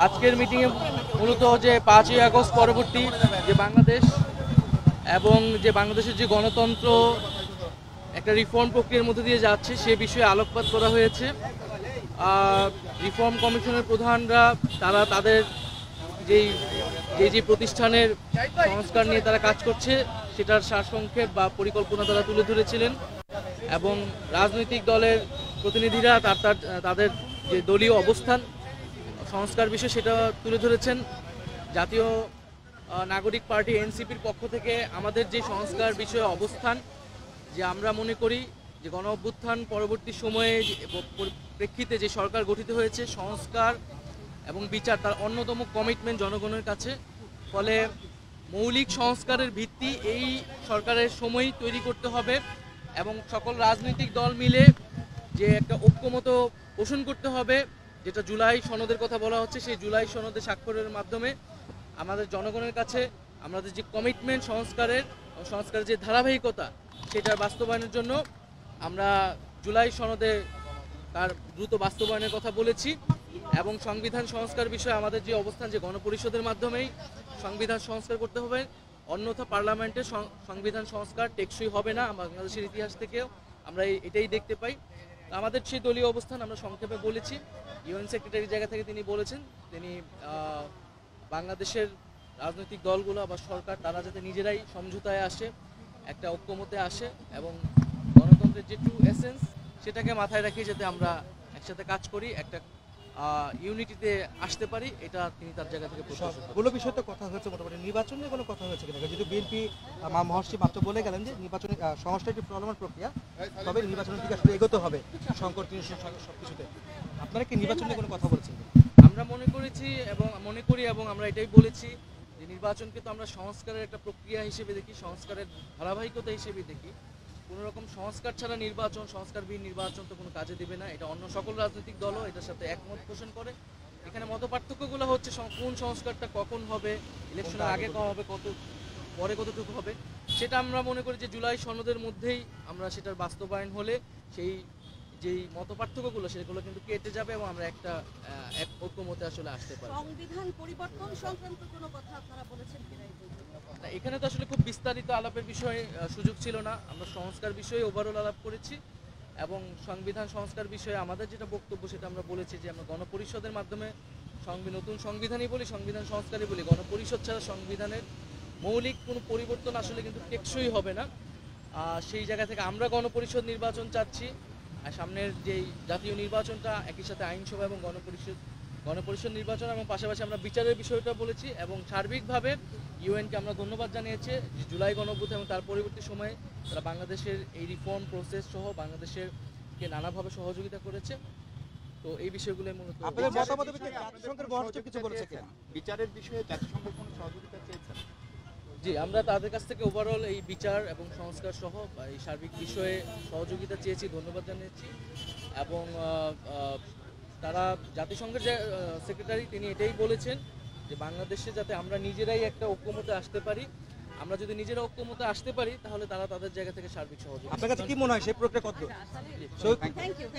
আজকের মিটিংয়ে মূলত যে 5ই আগস্ট পরবর্তী যে বাংলাদেশ এবং যে বাংলাদেশের যে গণতন্ত্র একটা রিফর্ম প্রক্রিয়ার মধ্যে দিয়ে যাচ্ছে সে বিষয়ে আলোকপাত করা হয়েছে। রিফর্ম কমিশনের প্রধানরা তারা তাদের যে প্রতিষ্ঠানের সংস্কার নিয়ে তারা কাজ করছে সেটার সারসংক্ষেপ বা পরিকল্পনা তারা তুলে ধরেছিলেন এবং রাজনৈতিক দলের প্রতিনিধিরা তাদের যে দলীয় অবস্থান সংস্কার বিষয় সেটা তুলে ধরেছেন। জাতীয় নাগরিক পার্টি এনসিপির পক্ষ থেকে আমাদের যে সংস্কার বিষয়ে অবস্থান, যে আমরা মনে করি যে গণ অভ্যুত্থান পরবর্তী সময়ে প্রেক্ষিতে যে সরকার গঠিত হয়েছে সংস্কার এবং বিচার তার অন্যতম কমিটমেন্ট জনগণের কাছে। ফলে মৌলিক সংস্কারের ভিত্তি এই সরকারের সময়ই তৈরি করতে হবে এবং সকল রাজনৈতিক দল মিলে যে একটা ঐক্যমত পোষণ করতে হবে, যেটা জুলাই সনদের কথা বলা হচ্ছে, সেই জুলাই সনদে স্বাক্ষরের মাধ্যমে আমাদের জনগণের কাছে আমাদের যে কমিটমেন্ট সংস্কারের যে ধারাবাহিকতা সেটার বাস্তবায়নের জন্য আমরা জুলাই সনদে তার দ্রুত বাস্তবায়নের কথা বলেছি এবং সংবিধান সংস্কার বিষয়ে আমাদের যে অবস্থান যে গণপরিষদের মাধ্যমেই সংবিধান সংস্কার করতে হবে, অন্যথা পার্লামেন্টে সংবিধান সংস্কার টেকসই হবে না। বাংলাদেশের ইতিহাস থেকেও আমরা এটাই দেখতে পাই। আমাদের সেই দলীয় অবস্থান আমরা সংক্ষেপে বলেছি। ইউএন সেক্রেটারির জায়গা থেকে তিনি বলেছেন তিনি বাংলাদেশের রাজনৈতিক দলগুলো বা সরকার তারা যাতে নিজেরাই সমঝোতায় আসে, একটা ঐক্যমতে আসে এবং গণতন্ত্রের যে ট্রু এসেন্স সেটাকে মাথায় রাখি যাতে আমরা একসাথে কাজ করি, একটা ইউনিটিতে আসতে পারি, এটা তিনি তার জায়গা থেকে সবগুলো বিষয় তো কথা হয়েছে। মোটামুটি নির্বাচন নিয়ে কোনো কথা হয়েছে কিনা? যদি বিএনপি মহর্ষি মাত্র বলে গেলেন যে নির্বাচন সংস্কার একটি চলমান প্রক্রিয়া, তবে নির্বাচনের দিকে আসলে এগোতে হবে সংকট সবকিছুতে। আপনারা কি নির্বাচন নিয়ে কোনো কথা বলছেন? আমরা মনে করি এবং আমরা এটাই বলেছি যে নির্বাচনকে তো আমরা সংস্কারের একটা প্রক্রিয়া হিসেবে দেখি, সংস্কারের ধারাবাহিকতা হিসেবে দেখি। কোনো রকম সংস্কার ছাড়া নির্বাচন, সংস্কারবিহীন নির্বাচন তো কোনো কাজে দেবে না। এটা অন্য সকল রাজনৈতিক দলও এটার সাথে একমত পোষণ করে। এখানে মত পার্থক্যগুলো হচ্ছে কোন সংস্কারটা কখন হবে, ইলেকশনের আগে কখন হবে, পরে কতটুকু হবে, সেটা আমরা মনে করি যে জুলাই সনদের মধ্যেই আমরা সেটার বাস্তবায়ন হলে সেই যেই মত পার্থক্যগুলো সেগুলো কিন্তু কেটে যাবে এবং আমরা একটা এক ঐক্যমতে আসলে আসতে পারি। সংবিধান পরিবর্তন সংক্রান্ত কোনো কথা আপনারা বলেছেন কিনা? এখানে তো আসলে খুব বিস্তারিত আলাপের বিষয়ে সুযোগ ছিল না। আমরা সংস্কার বিষয়ে ওভারঅল আলাপ করেছি এবং সংবিধান সংস্কার বিষয়ে আমাদের যেটা বক্তব্য সেটা আমরা বলেছি যে আমরা গণপরিষদের মাধ্যমে নতুন সংবিধানই বলি, সংবিধান সংস্কারই বলি। গণপরিষদ ছাড়া সংবিধানের মৌলিক কোনো পরিবর্তন আসলে কিন্তু টেকসই হবে না। সেই জায়গা থেকে আমরা গণপরিষদ নির্বাচন চাচ্ছি, আর সামনের যেই জাতীয় নির্বাচনটা একই সাথে আইনসভা এবং গণপরিষদ নির্বাচন এবং পাশাপাশি আমরা বিচারের বিষয়টা বলেছি এবং সার্বিকভাবে ইউএনকে আমরা ধন্যবাদ জানিয়েছি যে জুলাই গণঅভ্যুত্থান এবং তার পরবর্তী সময়ে তারা বাংলাদেশের এই রিফর্ম প্রসেস সহ বাংলাদেশেরকে নানাভাবে সহযোগিতা করেছে। তো এই বিষয়গুলো মূলত বিচারের বিষয়ে জাতিসংঘের কোনো সহযোগিতা চেয়েছেন? জি, আমরা তাদের কাছ থেকে ওভারঅল এই বিচার এবং সংস্কার সহ এই সার্বিক বিষয়ে সহযোগিতা চেয়েছি, ধন্যবাদ জানিয়েছি এবং তারা জাতিসংঘের যে সেক্রেটারি তিনি এটাই বলেছেন যে বাংলাদেশে যাতে আমরা নিজেরাই একটা ঐক্যমতে আসতে পারি, আমরা যদি নিজেরা ঐক্যমতে আসতে পারি তাহলে তারা তাদের জায়গা থেকে সার্বিক সহযোগিতা। আপনার কাছে কি মনে হয় সেই প্রক্রিয়া কত? Thank you.